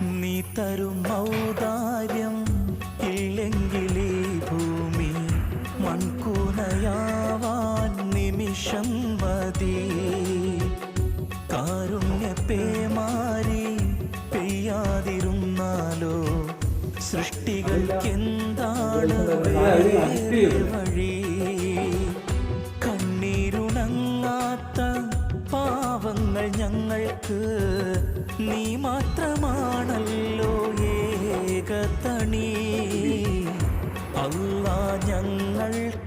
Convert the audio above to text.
നീ തരും ഔദാര്യം ഇല്ലെങ്കിലേ ഭൂമി മൺകൂനയാവാൻ നിമിഷം മതി. കാരുണ്യപ്പേമാരി പെയ്യാതിരുന്നാലോ സൃഷ്ടികൾക്കെന്താണ് വഴി? കണ്ണീരുണങ്ങാത്ത പാവങ്ങൾ ഞങ്ങൾക്ക് നീ മാത്രമാണല്ലോ ഏകതണി. അല്ലാ ഞങ്ങൾക്ക്